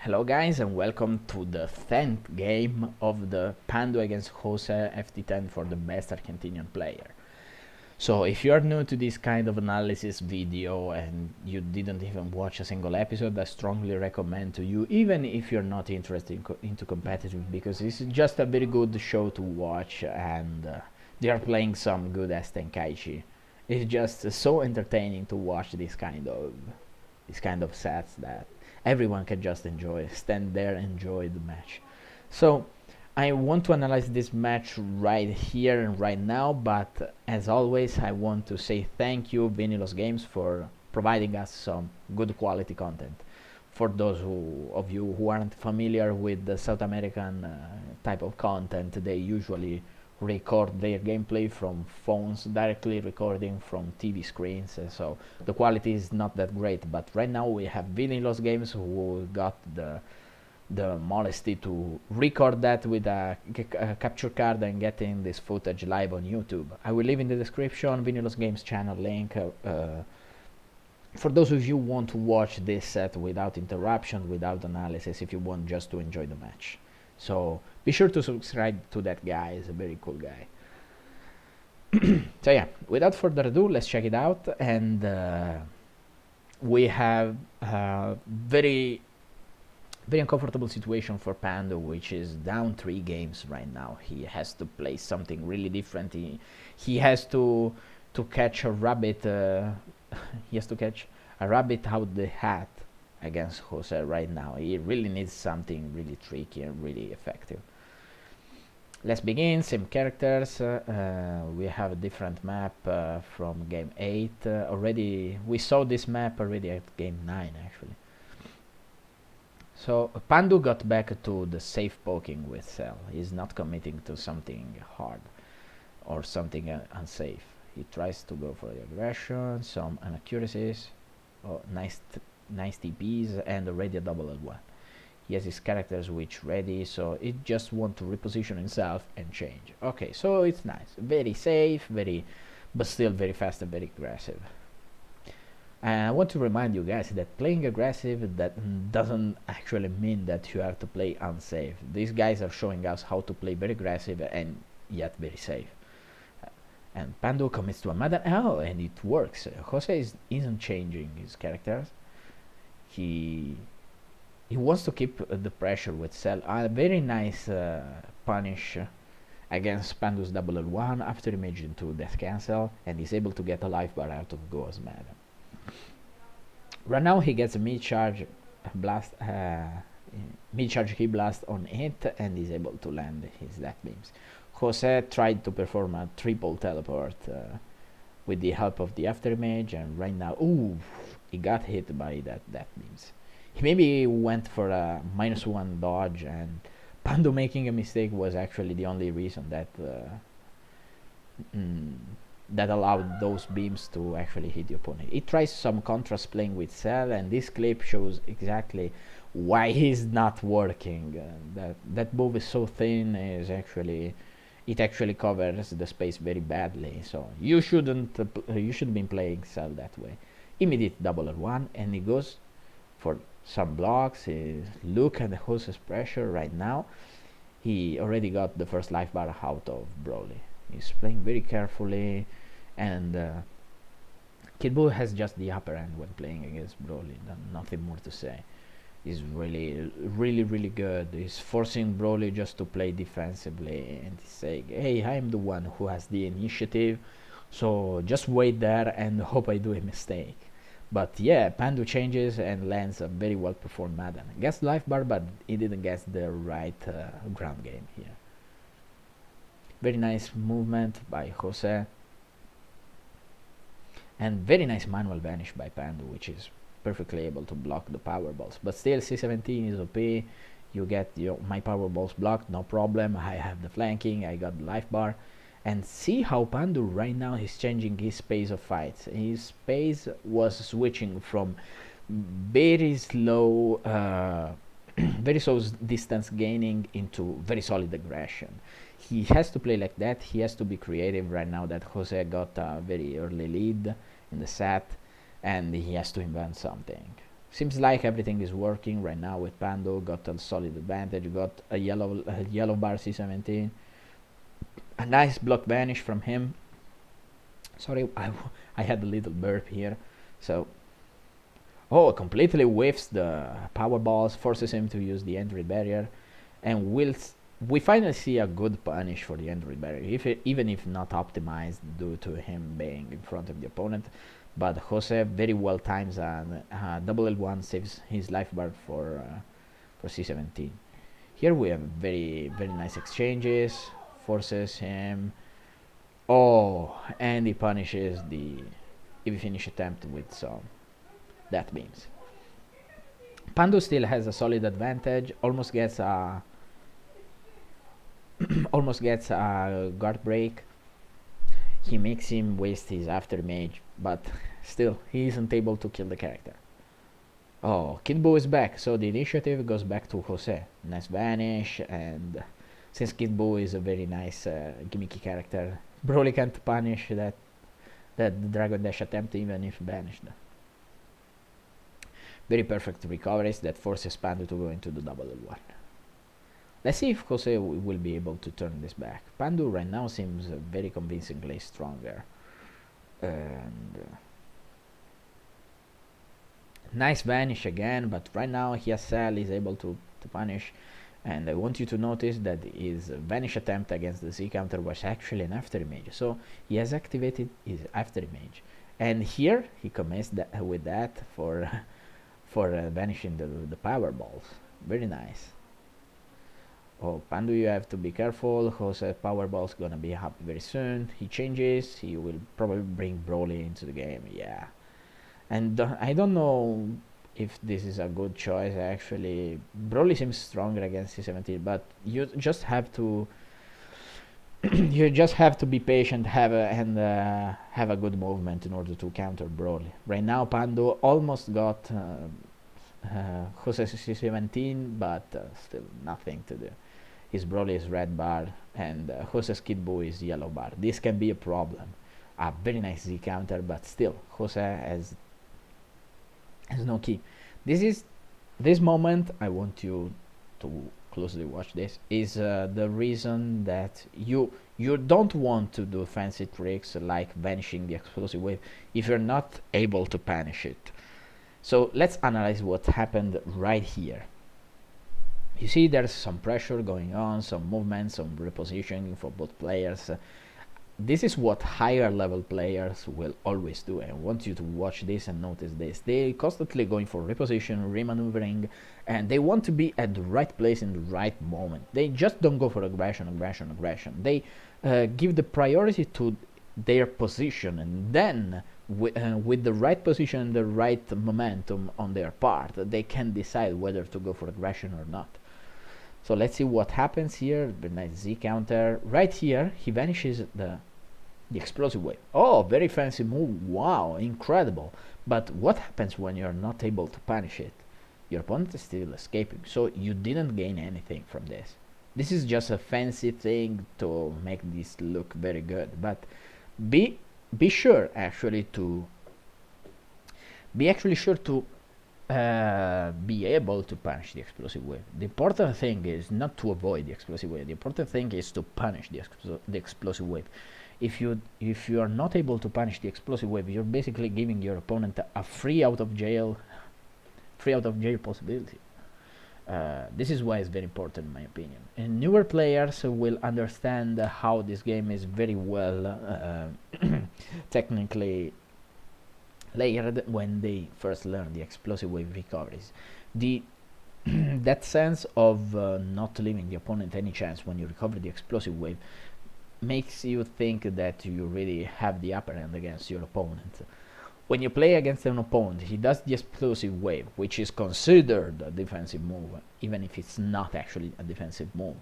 Hello guys and welcome to the 10th game of the Pandu against Jose FT10 for the best Argentinian player. So if you are new to this kind of analysis video and you didn't even watch a single episode, I strongly recommend to you, even if you're not interested into competitive, because it's just a very good show to watch and they are playing some good Tenkaichi. It's just so entertaining to watch this kind of sets that everyone can just stand there, enjoy the match. So I want to analyze this match right here and right now, but as always, I want to say thank you, Vinylus Games, for providing us some good quality content. For those of you who aren't familiar with the South American type of content, they usually record their gameplay from phones, directly recording from TV screens, so the quality is not that great. But right now we have Vinylus Games who got the modesty to record that with a capture card and getting this footage live on YouTube. I will leave in the description Vinylus Games channel link for those of you who want to watch this set without interruption, without analysis, if you want just to enjoy the match. So be sure to subscribe to that guy, he's a very cool guy. So yeah, without further ado, let's check it out. And we have a very uncomfortable situation for Pandu, which is down 3 games right now. He has to play something really different. He has to catch a rabbit. He has to catch a rabbit out the hat against Jose right now. He really needs something really tricky and really effective. Let's begin. Same characters. We have a different map from game 8. Already we saw this map already at game 9 actually. So Pandu got back to the safe poking with Cell. He's not committing to something hard or something unsafe. He tries to go for the aggression, some inaccuracies. Oh, nice TPs and already a double L1. He has his character switch ready, so it just wants to reposition himself and change. Okay, so it's nice. Very safe, but still very fast and very aggressive. And I want to remind you guys that playing aggressive, that doesn't actually mean that you have to play unsafe. These guys are showing us how to play very aggressive and yet very safe. And Pandu commits to a Madden. Oh, and it works. Jose isn't changing his characters. He wants to keep the pressure with Cell. A very nice punish against Pandu's double L1 after image into death cancel, and he's able to get a life bar out of Go's Madden. Right now he gets a mid-charge blast, mid-charge key blast on it, and is able to land his death beams. Jose tried to perform a triple teleport with the help of the afterimage, and right now, ooh, he got hit by that death beams. He maybe went for a -1 dodge, and Pandu making a mistake was actually the only reason that that allowed those beams to actually hit the opponent. He tries some contrast playing with Cell, and this clip shows exactly why he's not working. That move is so thin, it actually covers the space very badly. So you shouldn't you should be playing Cell that way. Immediate double L1, and he goes for some blocks. Look at the Jose's pressure right now. He already got the first life bar out of Broly. He's playing very carefully, and Kid Buu has just the upper hand when playing against Broly. Nothing more to say. He's really good. He's forcing Broly just to play defensively, and he's saying, hey, I'm the one who has the initiative, so just wait there and hope I do a mistake. But yeah, Pandu changes and lands a very well performed Madden. Gets life bar, but he didn't get the right ground game here. Very nice movement by Jose, and very nice manual vanish by Pandu, which is perfectly able to block the power balls. But still, C17 is OP. You get my power balls blocked, no problem. I have the flanking, I got the life bar. And see how Pandu right now is changing his pace of fights. His pace was switching from very slow very slow distance gaining into very solid aggression. He has to play like that. He has to be creative right now that Jose got a very early lead in the set, and he has to invent something. Seems like everything is working right now with Pandu. Got a solid advantage. Got a yellow bar C17. A nice block vanish from him. Sorry, I had a little burp here. So, oh, completely whiffs the power balls, forces him to use the entry barrier, and we finally see a good punish for the entry barrier, even if not optimized due to him being in front of the opponent. But Jose very well times and double L1 saves his life bar for C17. Here we have very nice exchanges, forces him. Oh, and he punishes the EV finish attempt with some death beams. Pandu still has a solid advantage, almost gets a guard break. He makes him waste his after mage, but still he isn't able to kill the character. Oh, Kid Buu is back, so the initiative goes back to Jose. Nice vanish, and since Kid Buu is a very nice gimmicky character, Broly can't punish that Dragon Dash attempt even if banished. Very perfect recoveries that forces Pandu to go into the double L1. Let's see if Jose will be able to turn this back. Pandu right now seems very convincingly stronger. And nice vanish again, but right now Hyasel is able to punish. And I want you to notice that his vanish attempt against the Z counter was actually an after image. So he has activated his after image. And here he commits with that for vanishing the power balls. Very nice. Oh, Pandu, you have to be careful. Jose power ball's gonna be up very soon. He changes. He will probably bring Broly into the game. Yeah, and I don't know if this is a good choice. Actually, Broly seems stronger against C17, but you just have to you just have to be patient, have a good movement in order to counter Broly. Right now, Pandu almost got Jose C17, but still nothing to do. His Broly is red bar, and Jose's Kid Buu is yellow bar. This can be a problem. A very nice Z counter, but still, Jose has no key. This moment, I want you to closely watch this, is the reason that you don't want to do fancy tricks like vanishing the explosive wave if you're not able to punish it. So let's analyze what happened right here. You see there's some pressure going on, some movement, some repositioning for both players. This is what higher level players will always do. I want you to watch this and notice this. They constantly going for reposition, remaneuvering, and they want to be at the right place in the right moment. They just don't go for aggression. They give the priority to their position, and then with the right position and the right momentum on their part, they can decide whether to go for aggression or not. So let's see what happens here. The nice Z counter. Right here, he vanishes the explosive wave. Oh, very fancy move. Wow, incredible. But what happens when you're not able to punish it? Your opponent is still escaping, so you didn't gain anything from this. This is just a fancy thing to make this look very good. But be sure actually to be able to punish the explosive wave. The important thing is not to avoid the explosive wave. The important thing is to punish the explosive wave. If you are not able to punish the explosive wave, you're basically giving your opponent a free out of jail possibility. This is why it's very important in my opinion. And newer players will understand how this game is very well technically layered when they first learn the explosive wave recoveries. That sense of not leaving the opponent any chance when you recover the explosive wave makes you think that you really have the upper hand against your opponent. When you play against an opponent, he does the explosive wave, which is considered a defensive move, even if it's not actually a defensive move,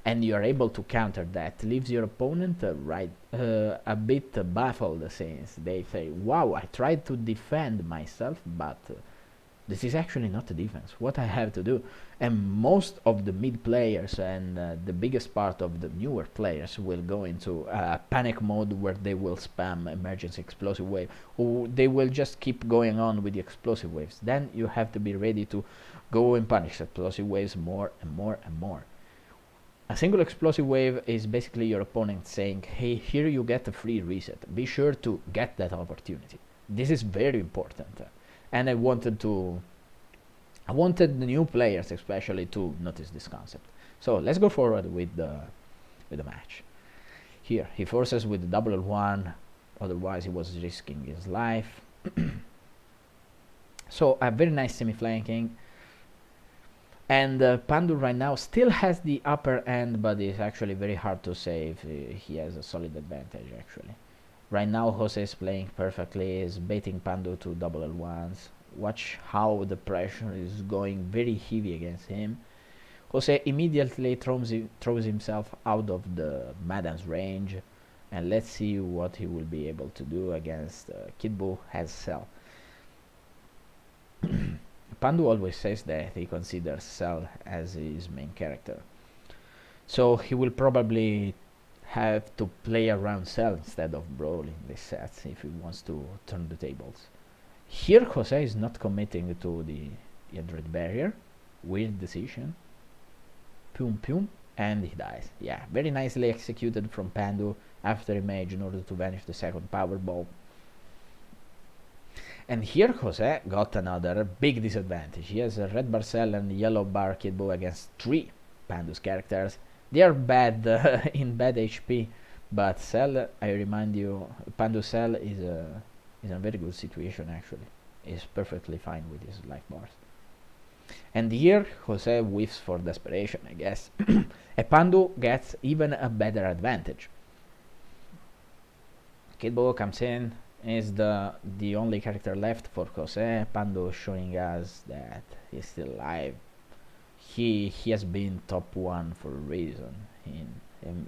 and you are able to counter that, leaves your opponent a bit baffled, since they say, wow, I tried to defend myself, but This is actually not a defense. What I have to do, and most of the mid players and the biggest part of the newer players will go into panic mode where they will spam emergency explosive wave, or they will just keep going on with the explosive waves. Then you have to be ready to go and punish explosive waves more and more and more. A single explosive wave is basically your opponent saying, hey, here you get a free reset. Be sure to get that opportunity. This is very important. And I wanted the new players especially to notice this concept. So let's go forward with the match. Here he forces with the double L1, otherwise he was risking his life. So a very nice semi-flanking. And Pandu right now still has the upper end, but it's actually very hard to say if he has a solid advantage actually. Right now Jose is playing perfectly, is baiting Pandu to double L1s. Watch how the pressure is going very heavy against him. Jose immediately throws himself out of the Madden's range, and let's see what he will be able to do against Kid Buu has Cell. Pandu always says that he considers Cell as his main character, so he will probably have to play around Cell instead of brawling these sets if he wants to turn the tables. Here Jose is not committing to the Dread Barrier. Weird decision. Pum pum, and he dies. Yeah, very nicely executed from Pandu after image in order to vanish the second power ball. And here Jose got another big disadvantage. He has a red bar Cell and yellow bar Kid Buu against 3 Pandu's characters. They are bad in bad HP, but Cell, I remind you, Pandu Cell is in a very good situation actually. Is perfectly fine with his life bars. And here Jose whiffs for desperation, I guess. And Pandu gets even a better advantage. Kid Buu comes in, is the only character left for Jose. Pandu showing us that he's still alive. He has been top 1 for a reason.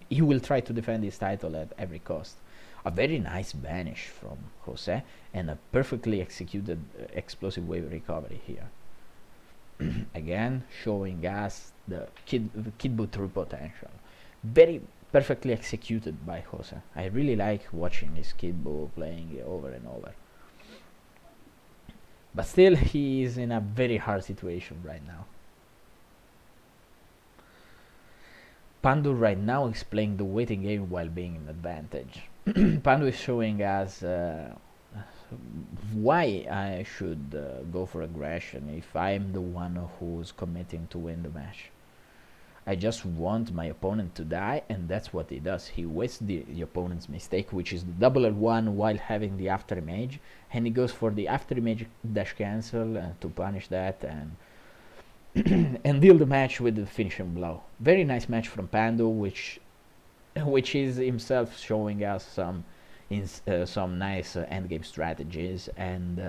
He will try to defend his title at every cost. A very nice banish from Jose and a perfectly executed explosive wave recovery here. Again showing us the Kid Buu true potential. Very perfectly executed by Jose. I really like watching his Kid Buu playing over and over. But still he is in a very hard situation right now. Pandu right now is playing the waiting game while being in advantage. Pandu is showing us why I should go for aggression if I'm the one who's committing to win the match. I just want my opponent to die, and that's what he does. He wastes the opponent's mistake, which is the double L1 while having the after image, and he goes for the after image dash cancel to punish that and and deal the match with the finishing blow. Very nice match from Pandu, which is himself showing us some nice endgame strategies. And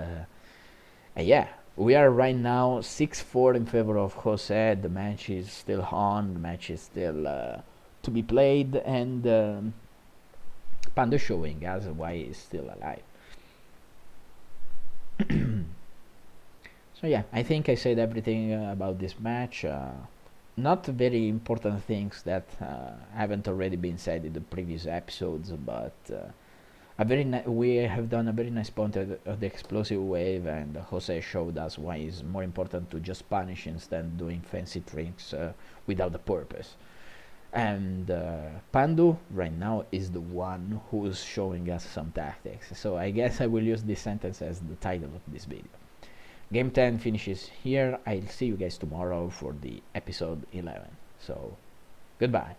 yeah, we are right now 6-4 in favor of Jose. The match is still on. The match is still to be played, and Pandu showing us why he's still alive. So yeah, I think I said everything about this match. Not very important things that haven't already been said in the previous episodes, but we have done a very nice point of the explosive wave, and Jose showed us why it's more important to just punish instead of doing fancy tricks without a purpose. And Pandu right now is the one who's showing us some tactics. So I guess I will use this sentence as the title of this video. Game 10 finishes here. I'll see you guys tomorrow for the episode 11. So, goodbye.